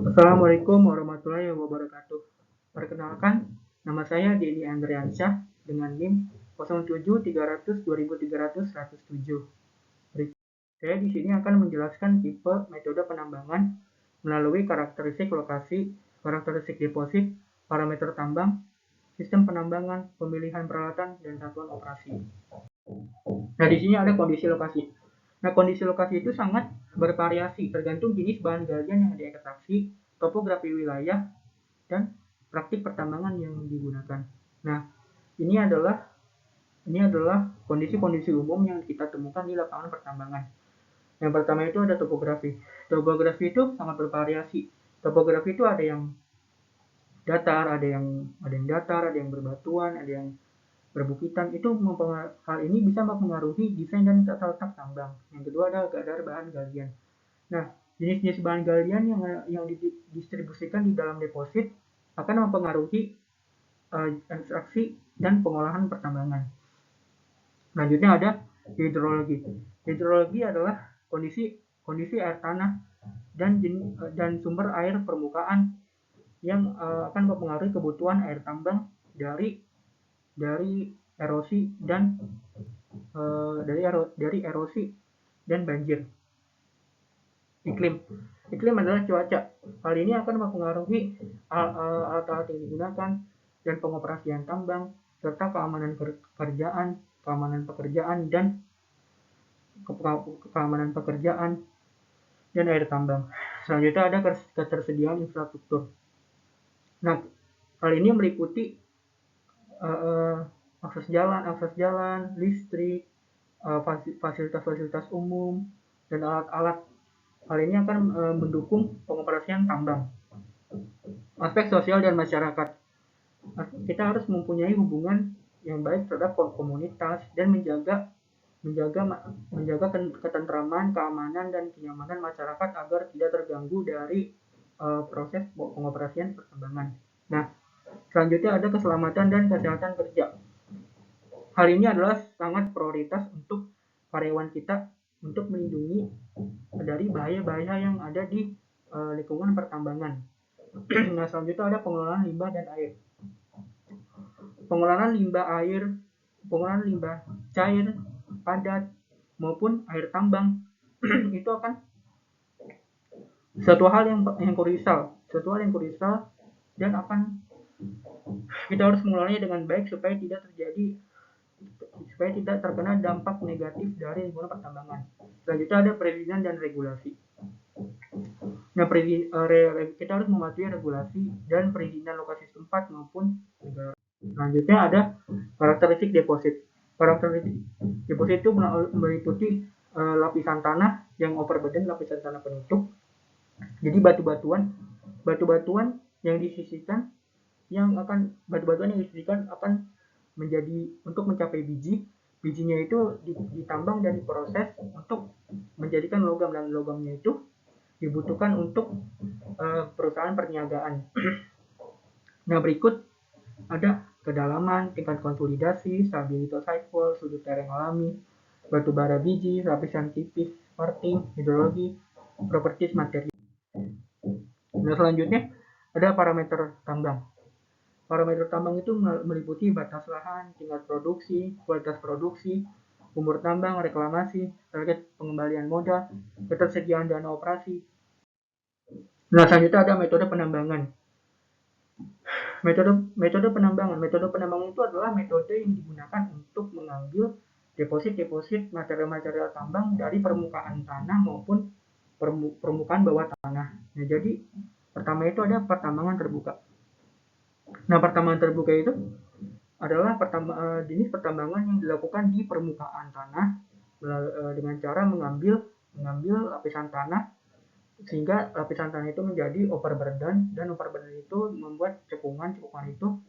Assalamualaikum warahmatullahi wabarakatuh. Perkenalkan, nama saya Denny Andriansyah dengan NIM 0730023107. Saya di sini akan menjelaskan tipe metode penambangan melalui karakteristik lokasi, karakteristik deposit, parameter tambang, sistem penambangan, pemilihan peralatan, dan satuan operasi. Nah, di sini ada kondisi lokasi. Nah, kondisi lokasi itu sangat bervariasi tergantung jenis bahan galian yang diekstraksi, topografi wilayah, dan praktik pertambangan yang digunakan. Nah, ini adalah kondisi-kondisi umum yang kita temukan di lapangan pertambangan. Yang pertama itu ada topografi. Topografi itu sangat bervariasi. Topografi itu ada yang datar, ada yang datar, ada yang berbatuan, ada yang perbukitan. Hal ini bisa mempengaruhi desain dan tata letak tambang. Yang kedua adalah kadar bahan galian. Nah, jenis-jenis bahan galian yang didistribusikan di dalam deposit akan mempengaruhi ekstraksi dan pengolahan pertambangan. Selanjutnya ada hidrologi. Hidrologi adalah kondisi air tanah dan sumber air permukaan yang akan mempengaruhi kebutuhan air tambang dari erosi dan erosi dan banjir. Iklim adalah cuaca. Hal ini akan mempengaruhi alat-alat yang digunakan dan pengoperasian tambang serta keamanan pekerjaan dan air tambang. Selanjutnya ada ketersediaan infrastruktur. Nah, hal ini meliputi akses jalan, listrik, fasilitas umum, dan alat-alat. Hal ini akan mendukung pengoperasian tambang. Aspek sosial dan masyarakat. Kita harus mempunyai hubungan yang baik terhadap komunitas dan menjaga ketentraman, keamanan, dan kenyamanan masyarakat agar tidak terganggu dari proses pengoperasian pertambangan. Nah, selanjutnya ada keselamatan dan kesehatan kerja. Hal ini adalah sangat prioritas untuk karyawan kita untuk melindungi dari bahaya-bahaya yang ada di lingkungan pertambangan. Nah, selanjutnya ada pengelolaan limbah dan air. Pengelolaan limbah cair, padat, maupun air tambang itu akan suatu hal yang krusial dan akan kita harus mengelolanya dengan baik supaya tidak terkena dampak negatif dari lingkungan pertambangan. Selanjutnya ada perizinan dan regulasi. Nah, kita harus mematuhi regulasi dan perizinan lokasi setempat maupun negara. Selanjutnya ada karakteristik deposit. Karakteristik deposit itu meliputi lapisan tanah yang overburden, lapisan tanah penutup. Jadi batu-batuan yang disisihkan akan menjadi untuk mencapai bijinya itu ditambang dan diproses untuk menjadikan logam, dan logamnya itu dibutuhkan untuk perusahaan perniagaan. Nah, berikut ada kedalaman, tingkat konsolidasi, stabilitas cycle, sudut tereng alami, batu bara biji, lapisan tipis, parting, hidrologi, properties materi. Nah, selanjutnya ada parameter tambang. Parameter tambang itu meliputi batas lahan, tingkat produksi, kualitas produksi, umur tambang, reklamasi, target pengembalian modal, ketersediaan dana operasi. Nah, selanjutnya ada metode penambangan. Metode penambangan itu adalah metode yang digunakan untuk mengambil deposit material tambang dari permukaan tanah maupun permukaan bawah tanah. Nah, jadi pertama itu ada pertambangan terbuka. Nah, pertambangan terbuka itu adalah jenis pertambangan yang dilakukan di permukaan tanah dengan cara mengambil lapisan tanah sehingga lapisan tanah itu menjadi overburden, dan overburden itu membuat cekungan itu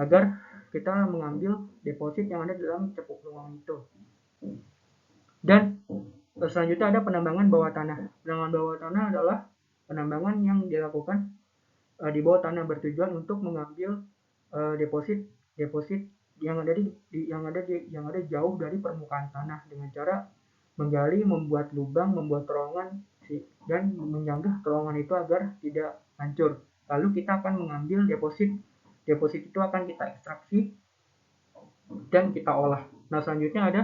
agar kita mengambil deposit yang ada dalam cekungan itu. Dan selanjutnya ada penambangan bawah tanah. Penambangan bawah tanah adalah penambangan yang dilakukan di bawah tanah bertujuan untuk mengambil deposit yang ada jauh dari permukaan tanah dengan cara menggali, membuat lubang, membuat terowongan dan menyanggah terowongan itu agar tidak hancur. Lalu kita akan mengambil deposit. Deposit itu akan kita ekstraksi dan kita olah. Nah, selanjutnya ada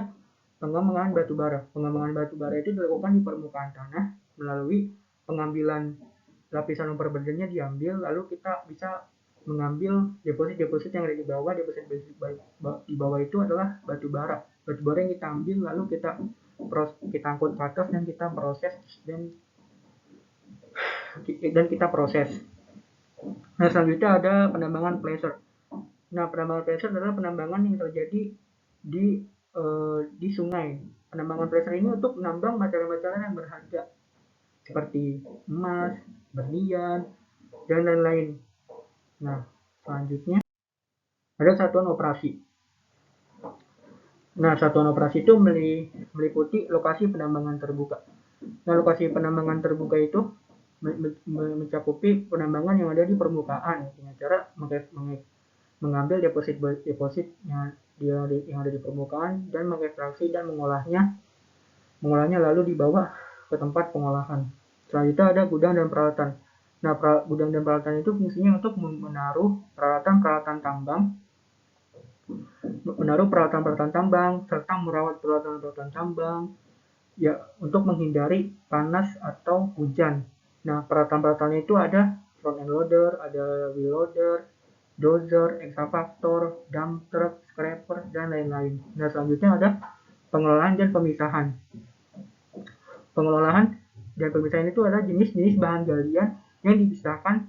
pengembangan batu bara. Pengembangan batu bara itu dilakukan di permukaan tanah melalui pengambilan lapisan overburdennya diambil, lalu kita bisa mengambil deposit-deposit yang ada di bawah. Deposit di bawah itu adalah batu bara. Batu bara yang kita ambil lalu kita angkut ke atas dan kita proses dan kita proses. Nah, selanjutnya ada penambangan placer. Nah, penambangan placer adalah penambangan yang terjadi di sungai. Penambangan placer ini untuk menambang material-material yang berharga seperti emas, berlian, dan lain-lain. Nah, selanjutnya ada satuan operasi. Nah, satuan operasi itu meliputi lokasi penambangan terbuka. Nah, lokasi penambangan terbuka itu mencakupi penambangan yang ada di permukaan dengan cara mengambil deposit yang ada di permukaan dan mengekstraksi dan mengolahnya lalu dibawa ke tempat pengolahan. Selanjutnya ada gudang dan peralatan. Nah, gudang dan peralatan itu fungsinya untuk menaruh peralatan-peralatan tambang, serta merawat peralatan-peralatan tambang ya untuk menghindari panas atau hujan. Nah, peralatan-peralatan itu ada front end loader, ada wheel loader, dozer, excavator, dump truck, scraper, dan lain-lain. Nah, selanjutnya ada pengelolaan dan pemisahan. Pengelolaan dan pemisahan itu adalah jenis-jenis bahan galian yang dipisahkan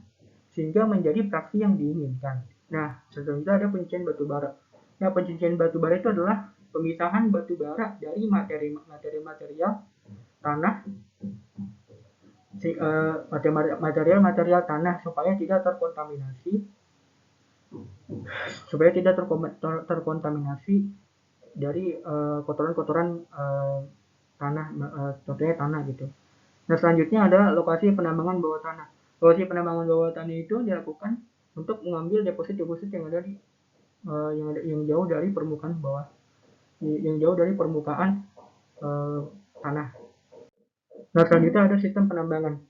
sehingga menjadi fraksi yang diinginkan. Nah, selanjutnya ada penyucian batu bara. Nah, penyucian batu bara itu adalah pemisahan batu bara dari material tanah, material tanah supaya tidak terkontaminasi dari kotoran-kotoran tanah, contohnya tanah gitu. Nah, selanjutnya ada lokasi penambangan bawah tanah. Lokasi penambangan bawah tanah itu dilakukan untuk mengambil deposit-deposit yang ada di yang jauh dari permukaan bawah, yang jauh dari permukaan tanah. Nah, selanjutnya ada sistem penambangan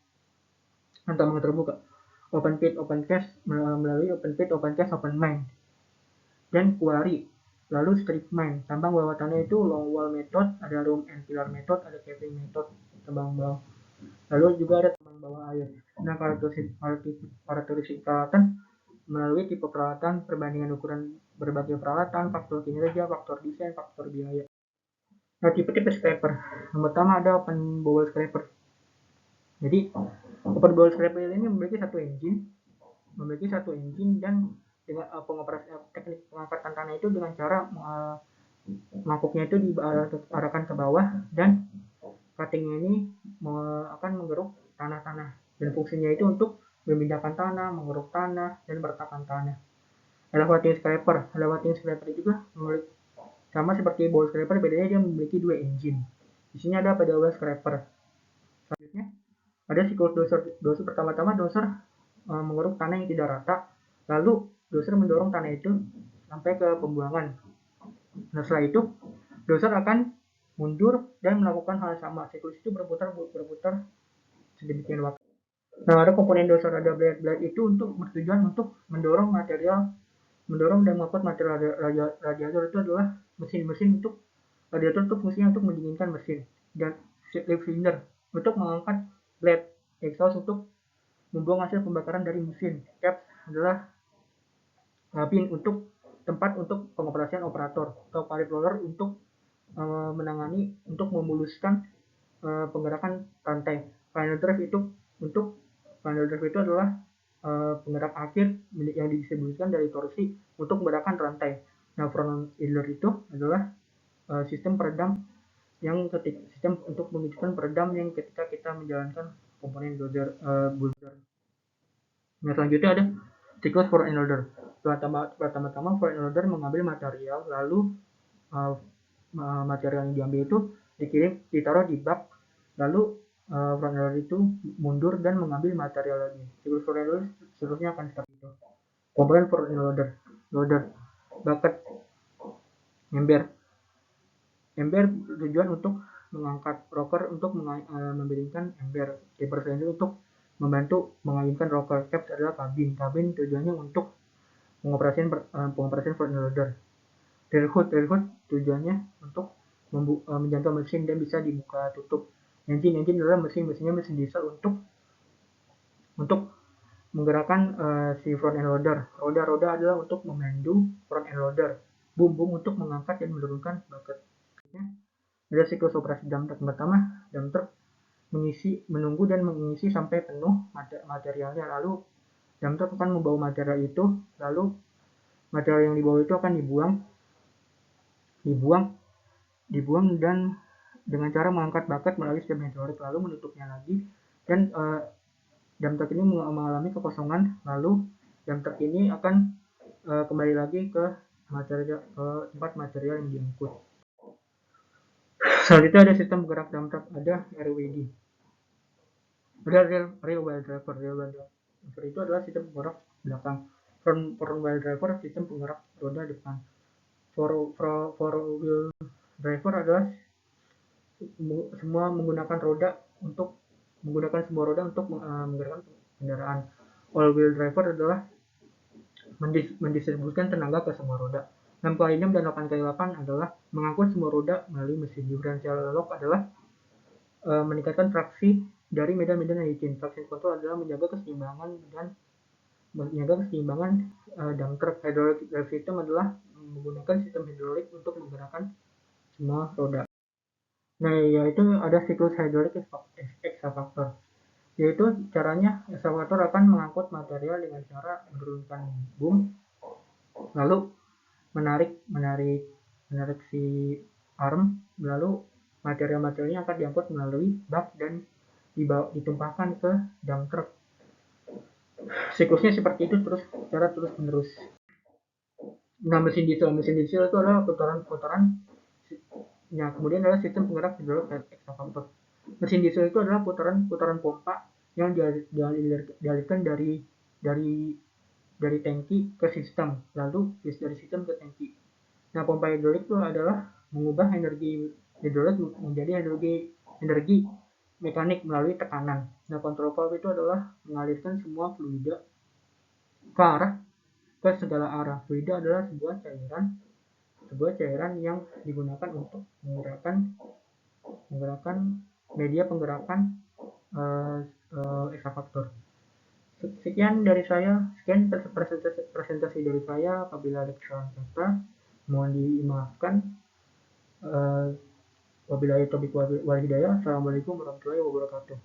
terbuka. Open pit, open cast, melalui open pit, open cast, open mine, dan quarry. Lalu strip mine. Tambang bawah tanah itu long wall method, ada room and pillar method, ada caving method, tambang bawah. Lalu juga ada tambang bawah air. Nah, karakteristik peralatan melalui tipe peralatan, perbandingan ukuran berbagai peralatan, faktor kinerja, faktor desain, faktor biaya. Nah, tipe-tipe scraper. Yang pertama ada open bowl scraper. Jadi, open bowl scraper ini memiliki satu engine dan dengan teknik pengangkatan tanah itu dengan cara mangkuknya itu diarahkan ke bawah dan cuttingnya ini akan menggeruk tanah-tanah dan fungsinya itu untuk memindahkan tanah, mengeruk tanah, dan meratakan tanah. Ada wating scraper. Juga memiliki sama seperti bowl scraper, bedanya dia memiliki dua engine. Di sini ada pedal scraper. Selanjutnya ada siklus dozer. Pertama-tama dozer mengeruk tanah yang tidak rata, lalu dozer mendorong tanah itu sampai ke pembuangan. Nah, setelah itu dozer akan mundur dan melakukan hal sama. Siklus itu berputar sedemikian waktu. Nah, ada komponen dozer, ada blade itu untuk bertujuan untuk mendorong dan mengangkut material. Radiator itu adalah mesin untuk radiator itu fungsinya untuk mendinginkan mesin, dan leaf cylinder untuk mengangkat blade exhaust untuk membuang hasil pembakaran dari mesin. Cap adalah bin untuk tempat untuk pengoperasian operator, atau pipe roller untuk memuluskan penggerakan rantai. Final drive itu adalah penggerak akhir yang didistribusikan dari torsi untuk menggerakkan rantai. Nah, front idler itu adalah sistem untuk menunjukkan peredam yang ketika kita menjalankan komponen bulldozer. Nah, selanjutnya ada siklus front end loader. Pertama-tama front end loader mengambil material, lalu material yang diambil itu ditaruh di bak, lalu front end loader itu mundur dan mengambil material lagi. Siklus front end loader seterusnya akan seperti itu. Komponen front end loader, bucket, ember tujuan untuk mengangkat rocker untuk membiringkan ember. Keeper selain itu untuk membantu mengayunkan rocker. Caps adalah kabin. Kabin tujuannya untuk pengoperasian front end loader. Railhood tujuannya untuk menjangkau mesin dan bisa dibuka tutup. Engine adalah mesinnya mesin diesel untuk menggerakkan si front end loader. Roda adalah untuk memandu front end loader. Boom untuk mengangkat dan menurunkan bucket. Ada siklus operasi dump truck. Pertama, dump truck menunggu dan mengisi sampai penuh materialnya. Lalu dump truck akan membawa material itu, lalu material yang dibawa itu akan dibuang dan dengan cara mengangkat bucket melalui sistem hidrolik lalu menutupnya lagi, dan dump truck ini mengalami kekosongan, lalu dump truck ini akan kembali lagi ke tempat material yang diangkut. Selanjutnya ada sistem penggerak dump truck, ada RWD. Ada rear wheel driver. Itu adalah sistem penggerak belakang. Front wheel driver sistem penggerak roda depan. Four wheel driver adalah semua menggunakan semua roda untuk menggerakkan kendaraan. All wheel driver adalah mendistribusikan tenaga ke semua roda. 6x6 dan 8x8 adalah mengangkut semua roda melalui mesin. Differential lock adalah meningkatkan traksi dari medan-medan yang licin. Traction control adalah menjaga keseimbangan dump truck. Hydraulic drive system adalah menggunakan sistem hidrolik untuk menggerakkan semua roda. Nah, yaitu ada siklus hidrolik excavator. Yaitu caranya excavator akan mengangkut material dengan cara menurunkan boom, lalu menarik si arm, lalu materialnya akan diangkut melalui bak dan ditumpahkan ke dump truck. Siklusnya seperti itu terus menerus. Nah, mesin diesel itu adalah putaran. Nah, kemudian adalah sistem penggerak hidrolik excavator. Mesin diesel itu adalah putaran pompa yang dialirkan dari tangki ke sistem, lalu dari sistem ke tangki. Nah, pompa hidrolik itu adalah mengubah energi hidrolik menjadi energi mekanik melalui tekanan. Nah, control valve itu adalah mengalirkan semua fluida ke segala arah. Fluida adalah sebuah cairan yang digunakan untuk menggerakkan media penggerakan excavator. Sekian presentasi dari saya. Apabila ada kesalahan kata, mohon dimaafkan. Wabillahi taufiq wal hidayah. Assalamualaikum warahmatullahi wabarakatuh.